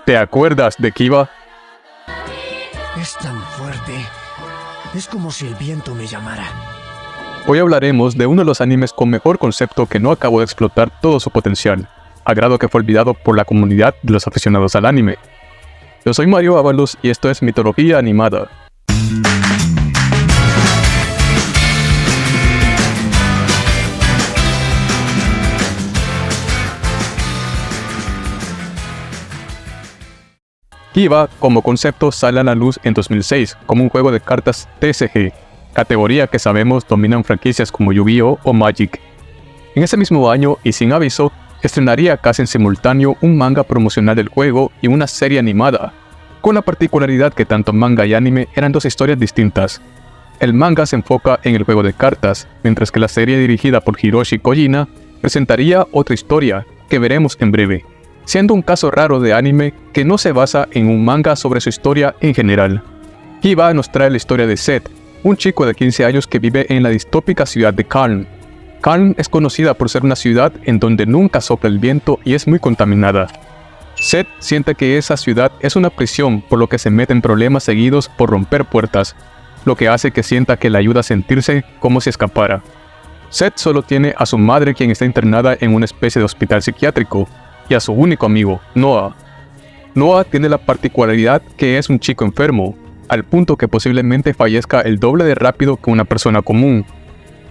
¿Te acuerdas de Kiba? Es tan fuerte. Es como si el viento me llamara. Hoy hablaremos de uno de los animes con mejor concepto que no acabó de explotar todo su potencial, a grado que fue olvidado por la comunidad de los aficionados al anime. Yo soy Mario Ábalos y esto es Mitología Animada. Kiba, como concepto, sale a la luz en 2006 como un juego de cartas TCG, categoría que sabemos dominan franquicias como Yu-Gi-Oh! O Magic. En ese mismo año, y sin aviso, estrenaría casi en simultáneo un manga promocional del juego y una serie animada, con la particularidad que tanto manga y anime eran dos historias distintas. El manga se enfoca en el juego de cartas, mientras que la serie dirigida por Hiroshi Kojima presentaría otra historia, que veremos en breve, siendo un caso raro de anime que no se basa en un manga sobre su historia en general. Kiba nos trae la historia de Seth, un chico de 15 años que vive en la distópica ciudad de Kalm. Kalm es conocida por ser una ciudad en donde nunca sopla el viento y es muy contaminada. Seth siente que esa ciudad es una prisión, por lo que se mete en problemas seguidos por romper puertas, lo que hace que sienta que le ayuda a sentirse como si escapara. Seth solo tiene a su madre, quien está internada en una especie de hospital psiquiátrico, y a su único amigo, Noah. Noah tiene la particularidad que es un chico enfermo, al punto que posiblemente fallezca el doble de rápido que una persona común.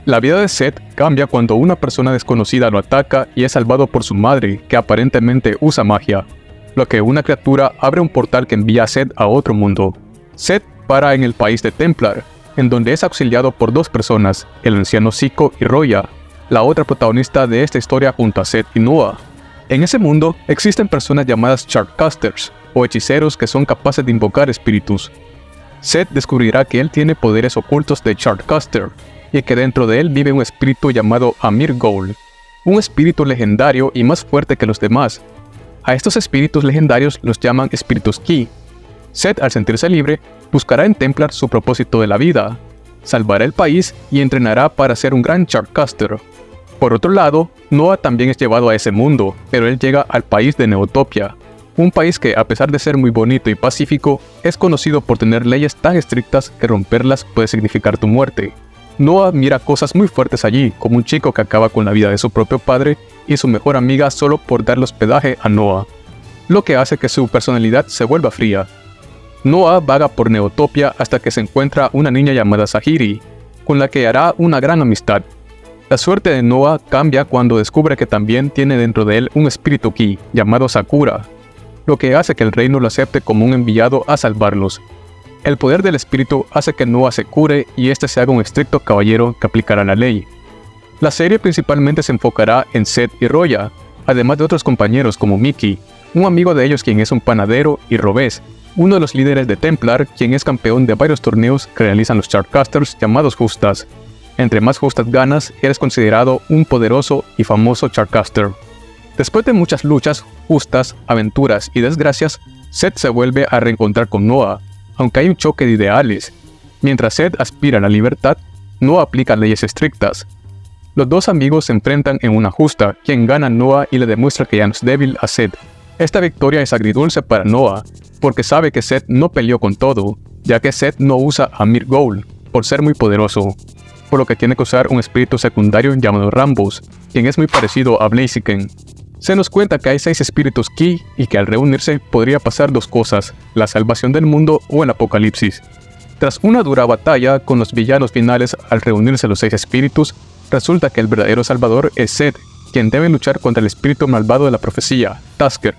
La vida de Seth cambia cuando una persona desconocida lo ataca y es salvado por su madre, que aparentemente usa magia, lo que una criatura abre un portal que envía a Seth a otro mundo. Seth para en el país de Templar, en donde es auxiliado por dos personas, el anciano Zico y Roya, la otra protagonista de esta historia junto a Seth y Noah. En ese mundo existen personas llamadas Chartcasters, o hechiceros que son capaces de invocar espíritus. Seth descubrirá que él tiene poderes ocultos de Chartcaster, y que dentro de él vive un espíritu llamado Amir Ghoul, un espíritu legendario y más fuerte que los demás. A estos espíritus legendarios los llaman espíritus Ki. Seth, al sentirse libre, buscará en Templar su propósito de la vida, salvará el país y entrenará para ser un gran Chartcaster. Por otro lado, Noah también es llevado a ese mundo, pero él llega al país de Neotopia, un país que, a pesar de ser muy bonito y pacífico, es conocido por tener leyes tan estrictas que romperlas puede significar tu muerte. Noah mira cosas muy fuertes allí, como un chico que acaba con la vida de su propio padre y su mejor amiga solo por darle hospedaje a Noah, lo que hace que su personalidad se vuelva fría. Noah vaga por Neotopia hasta que se encuentra una niña llamada Sahiri, con la que hará una gran amistad. La suerte de Noah cambia cuando descubre que también tiene dentro de él un espíritu Ki, llamado Sakura, lo que hace que el reino lo acepte como un enviado a salvarlos. El poder del espíritu hace que Noah se cure y este se haga un estricto caballero que aplicará la ley. La serie principalmente se enfocará en Seth y Roya, además de otros compañeros como Miki, un amigo de ellos quien es un panadero, y Robes, uno de los líderes de Templar, quien es campeón de varios torneos que realizan los Chartcasters llamados Justas. Entre más justas ganas, eres considerado un poderoso y famoso Chartcaster. Después de muchas luchas, justas, aventuras y desgracias, Seth se vuelve a reencontrar con Noah, aunque hay un choque de ideales. Mientras Seth aspira a la libertad, Noah aplica leyes estrictas. Los dos amigos se enfrentan en una justa, quien gana a Noah y le demuestra que ya no es débil a Seth. Esta victoria es agridulce para Noah, porque sabe que Seth no peleó con todo, ya que Seth no usa a Amir Ghoul, por ser muy poderoso, por lo que tiene que usar un espíritu secundario llamado Rambus, quien es muy parecido a Blaziken. Se nos cuenta que hay 6 espíritus Ki y que al reunirse podría pasar dos cosas, la salvación del mundo o el apocalipsis. Tras una dura batalla con los villanos finales al reunirse los 6 espíritus, resulta que el verdadero salvador es Seth, quien debe luchar contra el espíritu malvado de la profecía, Tasker,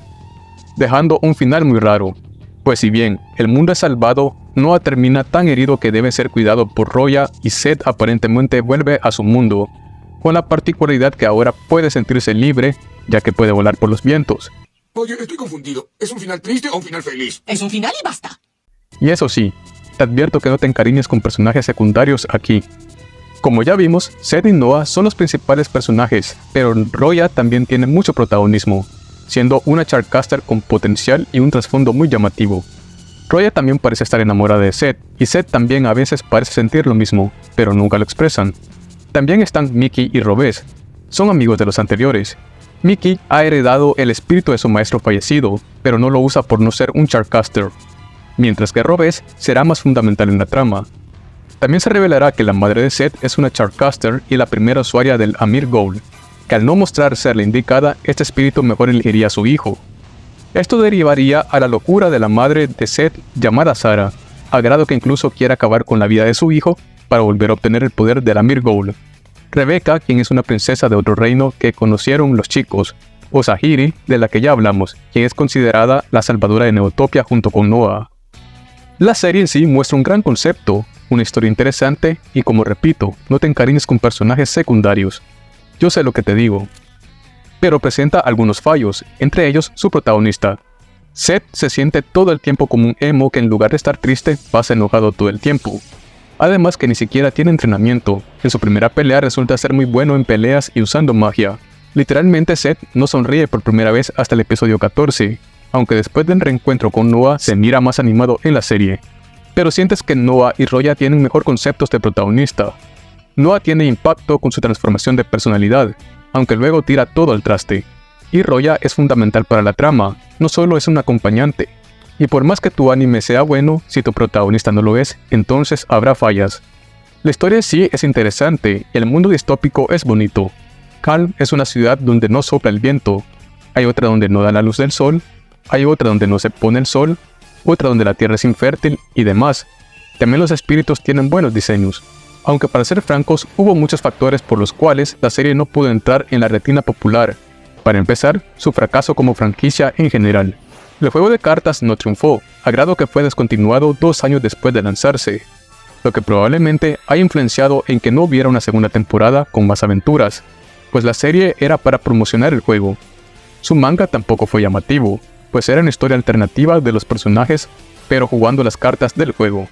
dejando un final muy raro. Pues si bien el mundo es salvado, Noah termina tan herido que debe ser cuidado por Roya y Seth aparentemente vuelve a su mundo, con la particularidad que ahora puede sentirse libre, ya que puede volar por los vientos. Oye, estoy confundido. ¿Es un final triste o un final feliz? Es un final y basta. Y eso sí, te advierto que no te encariñes con personajes secundarios aquí. Como ya vimos, Seth y Noah son los principales personajes, pero Roya también tiene mucho protagonismo, siendo una Chartcaster con potencial y un trasfondo muy llamativo. Roya también parece estar enamorada de Seth, y Seth también a veces parece sentir lo mismo, pero nunca lo expresan. También están Miki y Robes, son amigos de los anteriores, Mickey ha heredado el espíritu de su maestro fallecido, pero no lo usa por no ser un Charcaster, mientras que Robes será más fundamental en la trama. También se revelará que la madre de Seth es una Charcaster y la primera usuaria del Amir Ghoul, que al no mostrar ser la indicada, este espíritu mejor elegiría a su hijo. Esto derivaría a la locura de la madre de Seth llamada Sarah, a grado que incluso quiere acabar con la vida de su hijo para volver a obtener el poder del Amir Ghoul. Rebecca, quien es una princesa de otro reino que conocieron los chicos, o Zahiri, de la que ya hablamos, quien es considerada la salvadora de Neotopia junto con Noah. La serie en sí muestra un gran concepto, una historia interesante y, como repito, no te encariñes con personajes secundarios. Yo sé lo que te digo. Pero presenta algunos fallos, entre ellos su protagonista. Seth se siente todo el tiempo como un emo que en lugar de estar triste pasa enojado todo el tiempo. Además que ni siquiera tiene entrenamiento. En su primera pelea resulta ser muy bueno en peleas y usando magia. Literalmente Seth no sonríe por primera vez hasta el episodio 14, aunque después del reencuentro con Noah se mira más animado en la serie. Pero sientes que Noah y Roya tienen mejor conceptos de protagonista. Noah tiene impacto con su transformación de personalidad, aunque luego tira todo al traste. Y Roya es fundamental para la trama, no solo es un acompañante. Y por más que tu anime sea bueno, si tu protagonista no lo es, entonces habrá fallas. La historia en sí es interesante y el mundo distópico es bonito. Calm es una ciudad donde no sopla el viento, hay otra donde no da la luz del sol, hay otra donde no se pone el sol, otra donde la tierra es infértil y demás. También los espíritus tienen buenos diseños, aunque para ser francos hubo muchos factores por los cuales la serie no pudo entrar en la retina popular. Para empezar, su fracaso como franquicia en general. El juego de cartas no triunfó, a grado que fue descontinuado 2 años después de lanzarse, lo que probablemente ha influenciado en que no hubiera una segunda temporada con más aventuras, pues la serie era para promocionar el juego. Su manga tampoco fue llamativo, pues era una historia alternativa de los personajes, pero jugando las cartas del juego.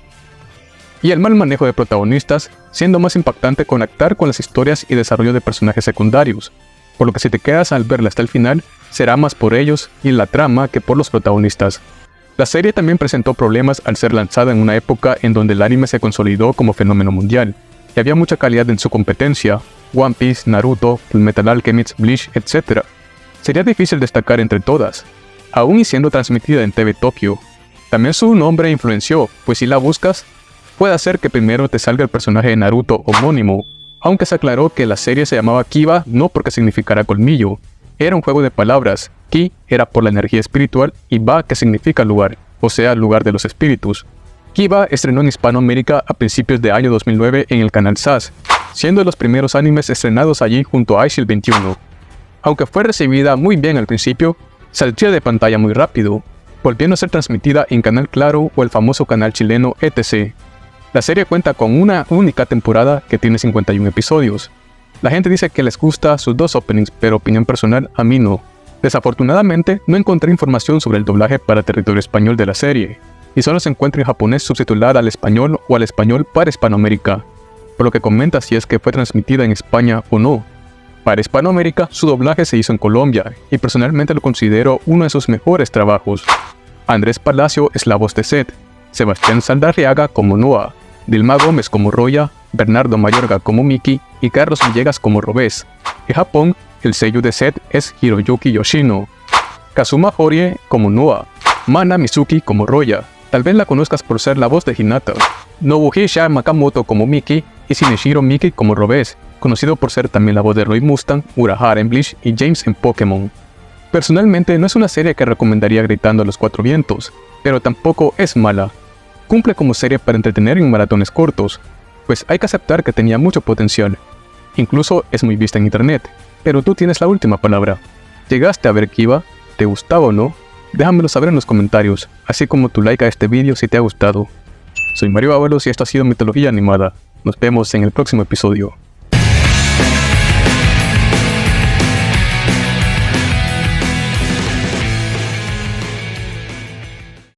Y el mal manejo de protagonistas, siendo más impactante conectar con las historias y desarrollo de personajes secundarios, por lo que si te quedas al verla hasta el final, será más por ellos y la trama que por los protagonistas. La serie también presentó problemas al ser lanzada en una época en donde el anime se consolidó como fenómeno mundial, y había mucha calidad en su competencia, One Piece, Naruto, Fullmetal Alchemist, Bleach, etc. Sería difícil destacar entre todas, aún y siendo transmitida en TV Tokyo. También su nombre influenció, pues si la buscas, puede ser que primero te salga el personaje de Naruto homónimo, aunque se aclaró que la serie se llamaba Kiba no porque significara colmillo, era un juego de palabras. Ki era por la energía espiritual y Ba que significa lugar, o sea, lugar de los espíritus. Kiba estrenó en Hispanoamérica a principios de año 2009 en el canal SAS, siendo de los primeros animes estrenados allí junto a iShield 21. Aunque fue recibida muy bien al principio, saltó de pantalla muy rápido, volviendo a ser transmitida en Canal Claro o el famoso canal chileno ETC. La serie cuenta con una única temporada que tiene 51 episodios. La gente dice que les gusta sus 2 openings, pero opinión personal, a mí no. Desafortunadamente, no encontré información sobre el doblaje para territorio español de la serie, y solo se encuentra en japonés subtitulada al español o al español para Hispanoamérica, por lo que comenta si es que fue transmitida en España o no. Para Hispanoamérica, su doblaje se hizo en Colombia, y personalmente lo considero uno de sus mejores trabajos. Andrés Palacio es la voz de Seth, Sebastián Saldarriaga como Noah, Dilma Gómez como Roya, Bernardo Mayorga como Mickey y Carlos Villegas como Robes. En Japón, el sello de Seth es Hiroyuki Yoshino. Kazuma Horie como Noah, Mana Mizuki como Roya, tal vez la conozcas por ser la voz de Hinata, Nobuhisa Makamoto como Mickey y Shinichiro Miki como Robes, conocido por ser también la voz de Roy Mustang, Urahara en Bleach y James en Pokémon. Personalmente no es una serie que recomendaría gritando a los 4 vientos, pero tampoco es mala. Cumple como serie para entretener en maratones cortos, pues hay que aceptar que tenía mucho potencial. Incluso es muy vista en internet, pero tú tienes la última palabra. ¿Llegaste a ver Kiba? ¿Te gustaba o no? Déjamelo saber en los comentarios, así como tu like a este vídeo si te ha gustado. Soy Mario Ábalos y esto ha sido Mitología Animada. Nos vemos en el próximo episodio.